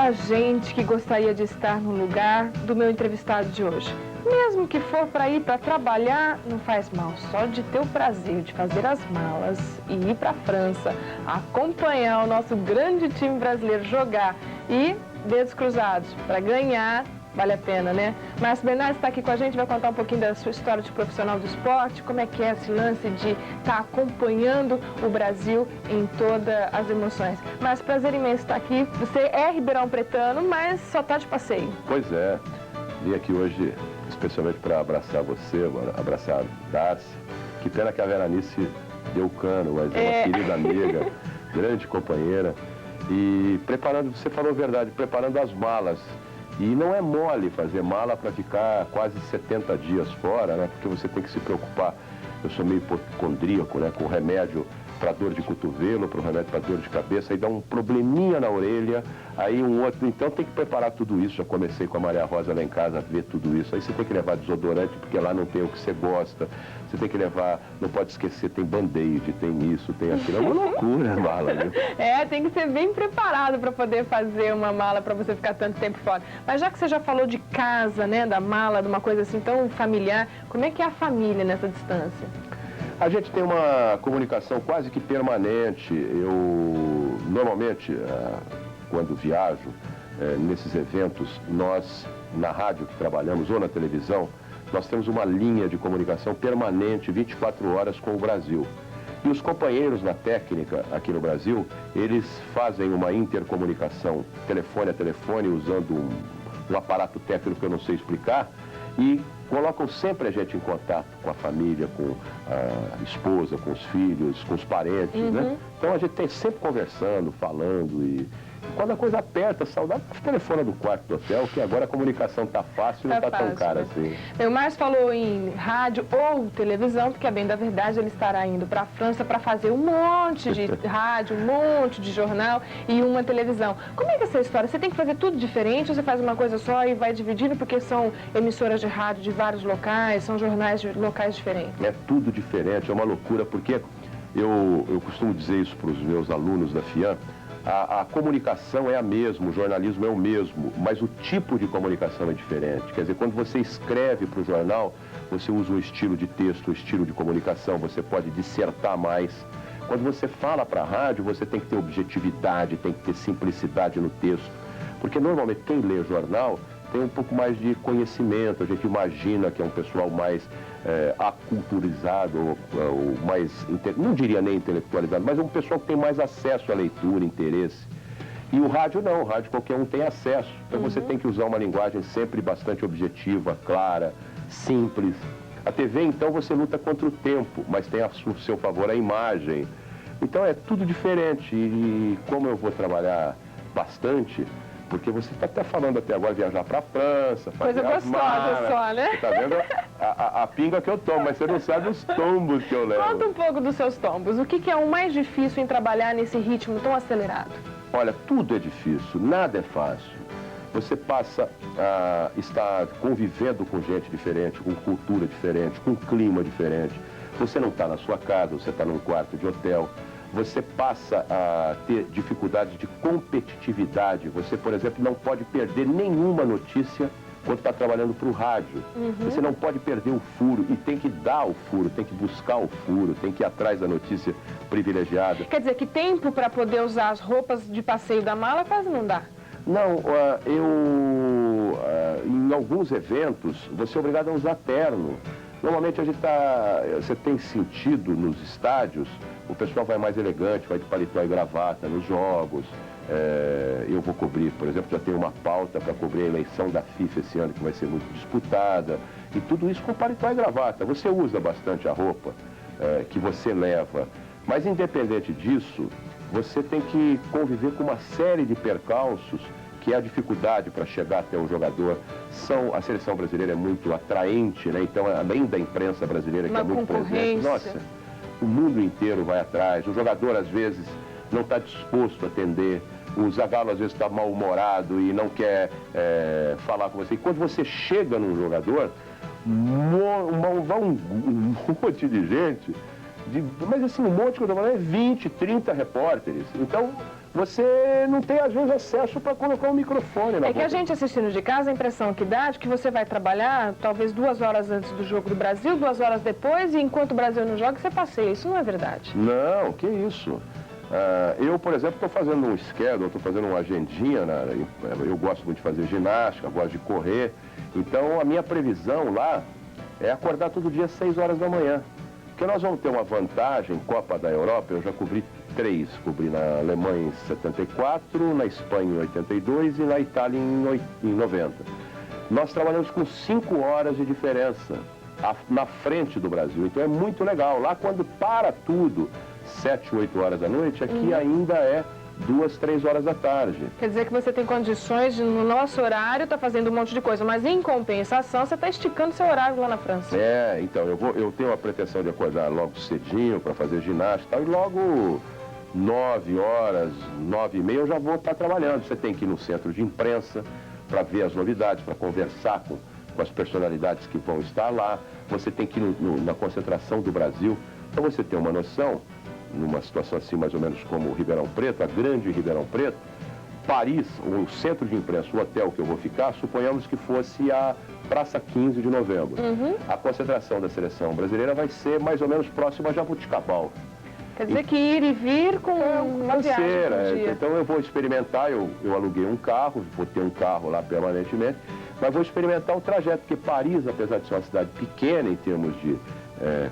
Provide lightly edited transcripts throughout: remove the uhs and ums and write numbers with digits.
tanta gente que gostaria de estar no lugar do meu entrevistado de hoje. Mesmo que for para ir para trabalhar, não faz mal. Só de ter o prazer de fazer as malas e ir para a França, acompanhar o nosso grande time brasileiro jogar e, dedos cruzados, para ganhar, vale a pena, né? Márcio Bernardes está aqui com a gente, vai contar um pouquinho da sua história de profissional do esporte, como é que é esse lance de estar acompanhando o Brasil em todas as emoções. Márcio, prazer imenso estar aqui. Você é ribeirão pretano, mas só está de passeio. Pois é, vim aqui hoje especialmente para abraçar você, abraçar a Darcy. Que pena que a Veranice deu cano, mas é uma querida amiga, grande companheira. E preparando, você falou a verdade, preparando as malas. E não é mole fazer mala para ficar quase 70 dias fora, né? Porque você tem que se preocupar. Eu sou meio hipocondríaco, né? Com remédio para dor de cotovelo, para remédio para dor de cabeça, aí dá um probleminha na orelha, aí um outro. Então tem que preparar tudo isso. Já comecei com a Maria Rosa lá em casa a ver tudo isso. Aí você tem que levar desodorante, porque lá não tem o que você gosta. Você tem que levar, não pode esquecer, tem band-aid, tem isso, tem aquilo. É uma loucura a mala, viu? Tem que ser bem preparado para poder fazer uma mala para você ficar tanto tempo fora. Mas já que você já falou de casa, né, da mala, de uma coisa assim tão familiar, como é que é a família nessa distância? A gente tem uma comunicação quase que permanente. Eu, normalmente, quando viajo, nesses eventos, nós, na rádio que trabalhamos ou na televisão, nós temos uma linha de comunicação permanente, 24 horas com o Brasil. E os companheiros na técnica aqui no Brasil, eles fazem uma intercomunicação telefone a telefone, usando um aparato técnico que eu não sei explicar, e colocam sempre a gente em contato com a família, com a esposa, com os filhos, com os parentes, né? Então a gente tem sempre conversando, falando e quando a coisa aperta, saudade, telefona do quarto do hotel, que agora a comunicação tá fácil e não tá tão cara assim. O Márcio falou em rádio ou televisão, porque, a bem da verdade, ele estará indo para a França para fazer um monte de rádio, um monte de jornal e uma televisão. Como é que é essa história? Você tem que fazer tudo diferente ou você faz uma coisa só e vai dividindo porque são emissoras de rádio de vários locais, são jornais de locais diferentes? É tudo diferente, é uma loucura, porque eu costumo dizer isso para os meus alunos da FIAM. A comunicação é a mesma, o jornalismo é o mesmo, mas o tipo de comunicação é diferente. Quer dizer, quando você escreve para o jornal, você usa um estilo de texto, um estilo de comunicação, você pode dissertar mais. Quando você fala para a rádio, você tem que ter objetividade, tem que ter simplicidade no texto. Porque normalmente quem lê jornal tem um pouco mais de conhecimento, a gente imagina que é um pessoal mais aculturizado, ou mais, não diria nem intelectualizado, mas é um pessoal que tem mais acesso à leitura, interesse. E o rádio não, o rádio qualquer um tem acesso. Então você tem que usar uma linguagem sempre bastante objetiva, clara, simples. A TV, então, você luta contra o tempo, mas tem a seu favor a imagem. Então é tudo diferente. E como eu vou trabalhar bastante, porque você está até falando até agora viajar para a França, fazer coisa gostosa só, né? Você está vendo a pinga que eu tomo, mas você não sabe os tombos que eu levo. Conta um pouco dos seus tombos. O que é o mais difícil em trabalhar nesse ritmo tão acelerado? Olha, tudo é difícil, nada é fácil. Você passa a estar convivendo com gente diferente, com cultura diferente, com clima diferente. Você não está na sua casa, você está num quarto de hotel. Você passa a ter dificuldades de competitividade. Você, por exemplo, não pode perder nenhuma notícia quando está trabalhando para o rádio. Você não pode perder o furo e tem que dar o furo, tem que buscar o furo, tem que ir atrás da notícia privilegiada. Quer dizer, que tempo para poder usar as roupas de passeio da mala quase não dá? Não, em alguns eventos, você é obrigado a usar terno. Normalmente você tem sentido nos estádios, o pessoal vai mais elegante, vai de paletó e gravata nos jogos. Eu vou cobrir, por exemplo, já tenho uma pauta para cobrir a eleição da FIFA esse ano, que vai ser muito disputada. E tudo isso com paletó e gravata. Você usa bastante a roupa que você leva. Mas independente disso, você tem que conviver com uma série de percalços, que é a dificuldade para chegar até o jogador. A seleção brasileira é muito atraente, né? Então, além da imprensa brasileira, que é muito presente, nossa, o mundo inteiro vai atrás. O jogador, às vezes, não está disposto a atender. O Zagallo, às vezes, está mal-humorado e não quer falar com você. E quando você chega num jogador, vai um monte de gente, mas assim, um monte que eu estou falando é 20, 30 repórteres. Então, você não tem, às vezes, acesso para colocar um microfone na É que boca. a gente assistindo de casa, a impressão que dá é que você vai trabalhar talvez 2 horas antes do jogo do Brasil, 2 horas depois, e enquanto o Brasil não joga, você passeia. Isso não é verdade. Não, que isso. Eu, por exemplo, estou fazendo um schedule, estou fazendo uma agendinha, eu gosto muito de fazer ginástica, gosto de correr, então a minha previsão lá é acordar todo dia às 6 horas da manhã. Porque nós vamos ter uma vantagem, Copa da Europa, eu já cobri 3, cobri na Alemanha em 74, na Espanha em 82 e na Itália em 90. Nós trabalhamos com 5 horas de diferença na frente do Brasil, então é muito legal. Lá quando para tudo, 7, 8 horas da noite, aqui ainda é 2, 3 horas da tarde. Quer dizer que você tem condições de, no nosso horário, tá fazendo um monte de coisa, mas em compensação, você está esticando seu horário lá na França. Então, eu tenho a pretensão de acordar logo cedinho para fazer ginástica e tal, e logo 9 horas, 9h30 eu já vou estar trabalhando. Você tem que ir no centro de imprensa para ver as novidades, para conversar com as personalidades que vão estar lá. Você tem que ir na concentração do Brasil. Para você ter uma noção, numa situação assim mais ou menos como o Ribeirão Preto, a grande Ribeirão Preto, Paris, o centro de imprensa, o hotel que eu vou ficar, suponhamos que fosse a Praça 15 de Novembro. A concentração da seleção brasileira vai ser mais ou menos próxima a Jabuticabal. Quer dizer que ir e vir com uma viagem por dia. Então eu vou experimentar, eu aluguei um carro, vou ter um carro lá permanentemente, mas vou experimentar o trajeto, porque Paris, apesar de ser uma cidade pequena em termos de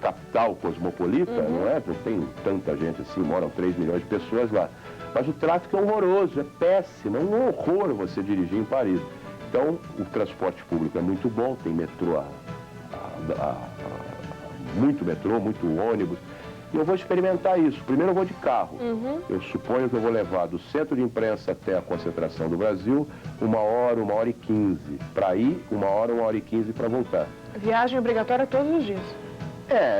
capital cosmopolita, não é? Não tem tanta gente assim, moram 3 milhões de pessoas lá. Mas o tráfego é horroroso, é péssimo, é um horror você dirigir em Paris. Então, o transporte público é muito bom, tem metrô, muito metrô, muito ônibus. E eu vou experimentar isso. Primeiro eu vou de carro. Eu suponho que eu vou levar do centro de imprensa até a concentração do Brasil 1 hora, 1h15 para ir, 1 hora, 1h15 para voltar. Viagem obrigatória todos os dias.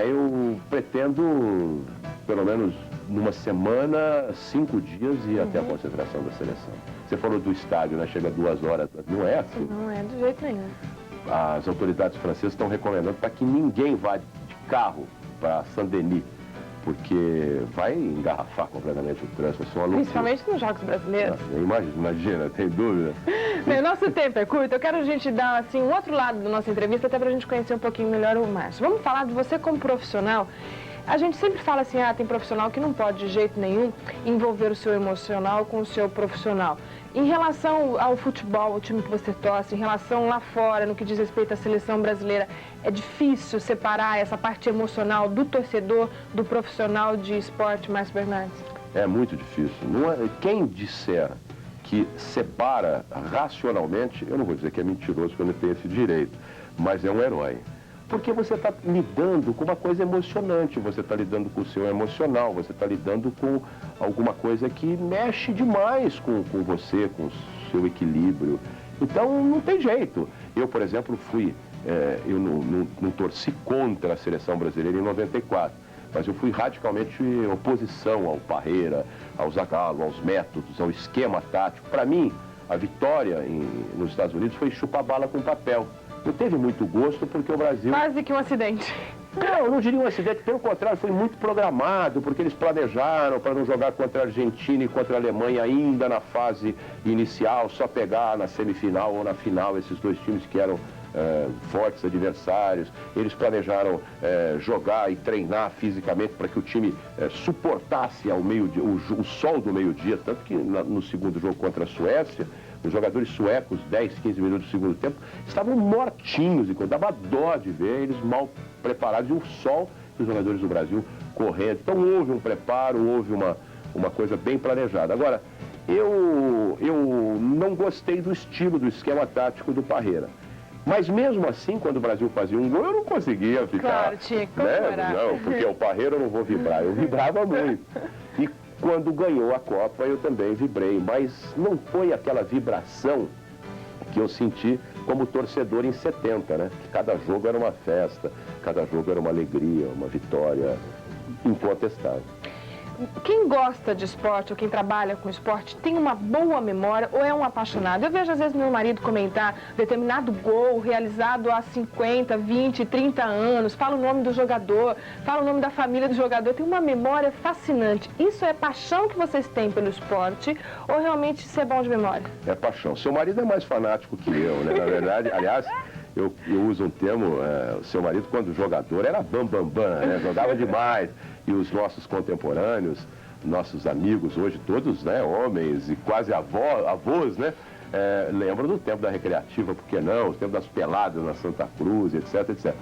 Eu pretendo, pelo menos numa semana, 5 dias ir até a concentração da seleção. Você falou do estádio, né? Chega 2 horas, não é assim? Não é de jeito nenhum. As autoridades francesas estão recomendando para que ninguém vá de carro para Saint-Denis, porque vai engarrafar completamente o trânsito. Isso é uma loucura. Principalmente nos Jogos Brasileiros. Imagina, tem dúvida. Bem, o nosso tempo é curto, eu quero a gente dar assim, um outro lado da nossa entrevista, até para a gente conhecer um pouquinho melhor o Márcio. Vamos falar de você como profissional. A gente sempre fala assim, tem profissional que não pode de jeito nenhum envolver o seu emocional com o seu profissional. Em relação ao futebol, o time que você torce, em relação lá fora, no que diz respeito à seleção brasileira, é difícil separar essa parte emocional do torcedor, do profissional de esporte, Márcio Bernardes? É muito difícil. Quem disser que separa racionalmente, eu não vou dizer que é mentiroso, porque eu não tenho esse direito, mas é um herói. Porque você está lidando com uma coisa emocionante, você está lidando com o seu emocional, você está lidando com alguma coisa que mexe demais com você, com o seu equilíbrio. Então, não tem jeito. Eu, por exemplo, eu não torci contra a seleção brasileira em 94, mas eu fui radicalmente em oposição ao Parreira, ao Zagallo, aos métodos, ao esquema tático. Para mim, a vitória nos Estados Unidos foi chupar bala com papel. Não teve muito gosto porque o Brasil... Quase que um acidente. Não, eu não diria um acidente, pelo contrário, foi muito programado, porque eles planejaram para não jogar contra a Argentina e contra a Alemanha ainda na fase inicial, só pegar na semifinal ou na final esses dois times que eram fortes adversários. Eles planejaram jogar e treinar fisicamente para que o time suportasse ao meio-dia, o sol do meio-dia, tanto que no segundo jogo contra a Suécia, os jogadores suecos, 10, 15 minutos do segundo tempo, estavam mortinhos, e dava dó de ver eles mal preparados, e o sol, e os jogadores do Brasil correndo. Então houve um preparo, houve uma coisa bem planejada. Agora, eu não gostei do estilo, do esquema tático do Parreira. Mas mesmo assim, quando o Brasil fazia um gol, eu não conseguia ficar... Claro, tinha que comemorar. Não, porque o Parreira eu não vou vibrar, eu vibrava muito. E quando ganhou a Copa, eu também vibrei, mas não foi aquela vibração que eu senti como torcedor em 70, né? Que cada jogo era uma festa, cada jogo era uma alegria, uma vitória incontestável. Quem gosta de esporte ou quem trabalha com esporte tem uma boa memória ou é um apaixonado? Eu vejo às vezes meu marido comentar determinado gol realizado há 50, 20, 30 anos, fala o nome do jogador, fala o nome da família do jogador, tem uma memória fascinante. Isso é paixão que vocês têm pelo esporte ou realmente isso é bom de memória? É paixão. Seu marido é mais fanático que eu, né? Na verdade, aliás, eu uso um termo, o seu marido quando jogador era bam, né? Jogava demais. E os nossos contemporâneos, nossos amigos hoje, todos, né, homens e quase avós, né, lembram do tempo da recreativa, por que não? O tempo das peladas na Santa Cruz, etc, etc.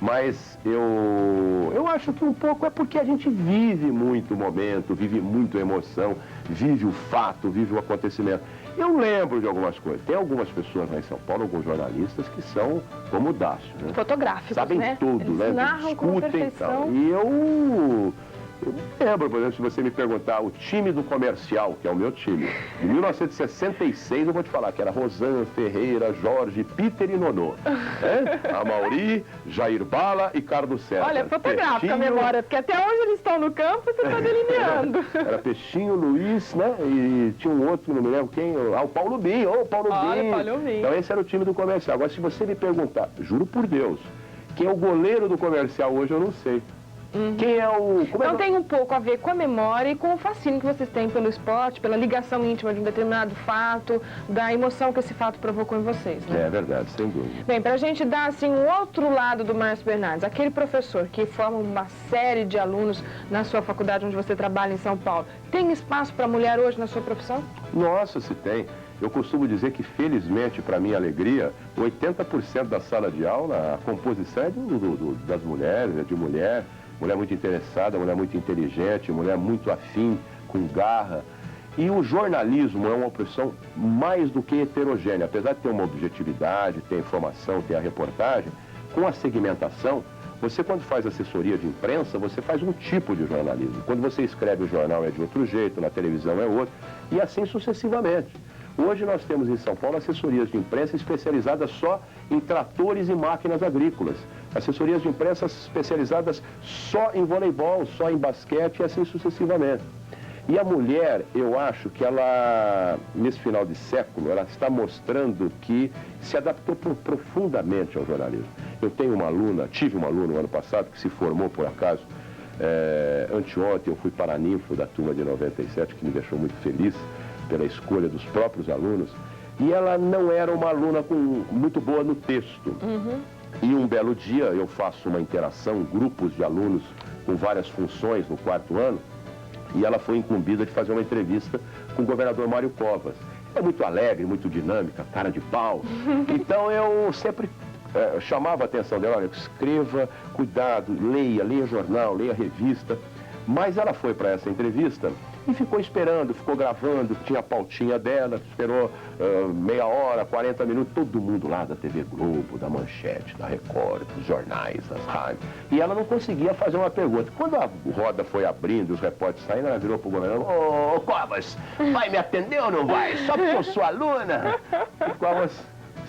Mas eu acho que um pouco é porque a gente vive muito o momento, vive muito a emoção, vive o fato, vive o acontecimento. Eu lembro de algumas coisas. Tem algumas pessoas lá em São Paulo, alguns jornalistas, que são como o Dácio, né? Fotográficos, sabem né? tudo, eles né? narram com perfeição. E eu lembro, por exemplo, se você me perguntar o time do Comercial, que é o meu time, em 1966, eu vou te falar que era Rosan, Ferreira, Jorge, Peter e Nonô. Né? Amauri, Jair Bala e Carlos César. Olha, fotográfica Peixinho... a memória, porque até onde eles estão no campo, você está delineando. Era Peixinho, Luiz, né? E tinha um outro, não me lembro quem, o Paulo Binho. Ô, Paulo Binho. Paulo Binho. Então esse era o time do Comercial. Agora, se você me perguntar, juro por Deus, quem é o goleiro do Comercial hoje, eu não sei. Quem é o... Então tem um pouco a ver com a memória e com o fascínio que vocês têm pelo esporte, pela ligação íntima de um determinado fato, da emoção que esse fato provocou em vocês, né? É verdade, sem dúvida. Bem, pra gente dar assim um outro lado do Márcio Bernardes, aquele professor que forma uma série de alunos na sua faculdade onde você trabalha em São Paulo, tem espaço para mulher hoje na sua profissão? Nossa, se tem. Eu costumo dizer que, felizmente, para minha alegria, 80% da sala de aula, a composição é das mulheres, é de mulher muito interessada, mulher muito inteligente, mulher muito afim, com garra. E o jornalismo é uma profissão mais do que heterogênea, apesar de ter uma objetividade, ter a informação, ter a reportagem, com a segmentação, você quando faz assessoria de imprensa, você faz um tipo de jornalismo. Quando você escreve o jornal é de outro jeito, na televisão é outro, e assim sucessivamente. Hoje nós temos em São Paulo assessorias de imprensa especializadas só em tratores e máquinas agrícolas. Assessorias de imprensa especializadas só em voleibol, só em basquete e assim sucessivamente. E a mulher, eu acho que ela, nesse final de século, ela está mostrando que se adaptou profundamente ao jornalismo. Eu tenho uma aluna, tive uma aluna no ano passado que se formou por acaso. Anteontem eu fui paraninfo da turma de 97, que me deixou muito feliz pela escolha dos próprios alunos, e ela não era uma aluna muito boa no texto. E um belo dia eu faço uma interação, grupos de alunos com várias funções no quarto ano, e ela foi incumbida de fazer uma entrevista com o governador Mário Covas. É muito alegre, muito dinâmica, cara de pau. Então eu sempre chamava a atenção dela, olha, escreva, cuidado, leia jornal, leia revista. Mas ela foi para essa entrevista e ficou esperando, ficou gravando, tinha a pautinha dela, esperou meia hora, 40 minutos, todo mundo lá da TV Globo, da Manchete, da Record, dos jornais, das rádios. E ela não conseguia fazer uma pergunta. Quando a roda foi abrindo, os repórteres saindo, ela virou pro governador, ô Covas, vai me atender ou não vai? Só porque eu sou aluna? E Covas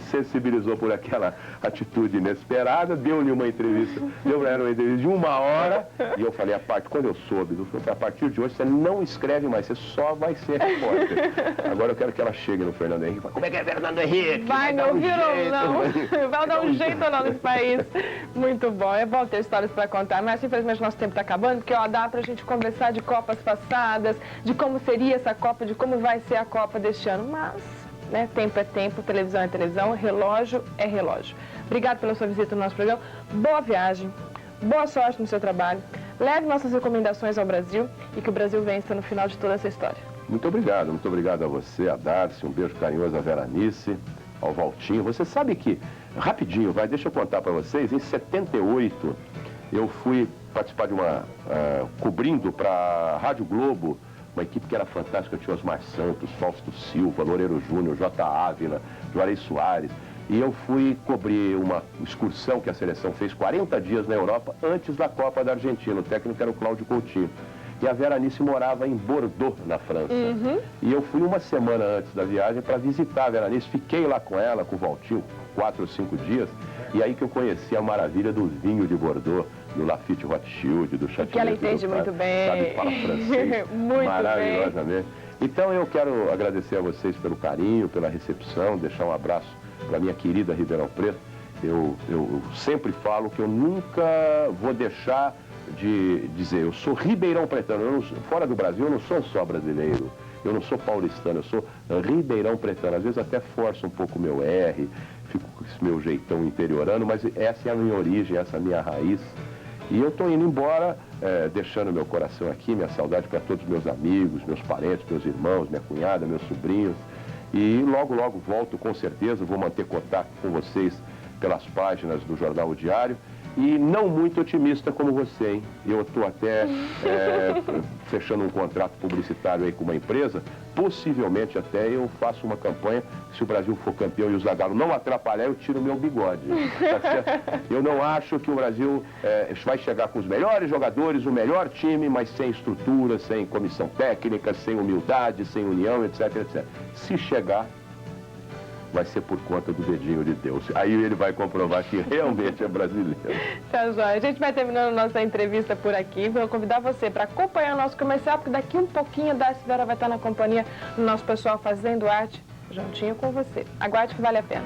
sensibilizou por aquela atitude inesperada, deu-lhe uma entrevista, deu para ela uma entrevista de 1 hora, e eu falei, quando eu soube, a partir de hoje você não escreve mais, você só vai ser repórter. Agora eu quero que ela chegue no Fernando Henrique, como é que é Fernando Henrique? Vai me ouvir ou não? Vai dar um jeito ou não nesse país? Muito bom, é bom ter histórias para contar, mas infelizmente nosso tempo está acabando, porque dá para a gente conversar de Copas passadas, de como seria essa Copa, de como vai ser a Copa deste ano, mas... né? Tempo é tempo, televisão é televisão, relógio é relógio. Obrigado pela sua visita no nosso programa. Boa viagem, boa sorte no seu trabalho. Leve nossas recomendações ao Brasil e que o Brasil vença no final de toda essa história. Muito obrigado a você, a Darcy, um beijo carinhoso à Veranice, ao Valtinho. Você sabe que, rapidinho, deixa eu contar para vocês, em 78 eu fui participar de cobrindo para a Rádio Globo, uma equipe que era fantástica, tinha Osmar Santos, Fausto Silva, Loureiro Júnior, J. Ávila, Juarez Soares. E eu fui cobrir uma excursão que a seleção fez 40 dias na Europa, antes da Copa da Argentina. O técnico era o Cláudio Coutinho. E a Veranice morava em Bordeaux, na França. E eu fui uma semana antes da viagem para visitar a Veranice. Fiquei lá com ela, com o Valtinho, 4 ou 5 dias. E aí que eu conheci a maravilha do vinho de Bordeaux, do Lafite Rothschild, do Châtelet. Que ela entende muito bem. Sabe, fala francês. Muito maravilhosamente. Então eu quero agradecer a vocês pelo carinho, pela recepção, deixar um abraço para minha querida Ribeirão Preto. Eu sempre falo que eu nunca vou deixar de dizer, eu sou ribeirão pretano, fora do Brasil eu não sou só brasileiro, eu não sou paulistano, eu sou ribeirão pretano. Às vezes até forço um pouco o meu R, fico com esse meu jeitão interiorano, mas essa é a minha origem, essa é a minha raiz. E eu estou indo embora, deixando meu coração aqui, minha saudade para todos os meus amigos, meus parentes, meus irmãos, minha cunhada, meus sobrinhos. E logo, logo volto, com certeza, vou manter contato com vocês pelas páginas do Jornal O Diário. E não muito otimista como você, hein? Eu estou até fechando um contrato publicitário aí com uma empresa. Possivelmente até eu faço uma campanha, se o Brasil for campeão e o Zagallo não atrapalhar, eu tiro o meu bigode. Tá certo? Eu não acho que o Brasil vai chegar com os melhores jogadores, o melhor time, mas sem estrutura, sem comissão técnica, sem humildade, sem união, etc, etc. Se chegar, vai ser por conta do dedinho de Deus. Aí ele vai comprovar que realmente é brasileiro. Tá joia. A gente vai terminando nossa entrevista por aqui. Vou convidar você para acompanhar o nosso comercial, porque daqui um pouquinho a Darcy Vera vai estar na companhia do nosso pessoal Fazendo Arte, juntinho com você. Aguarde que vale a pena.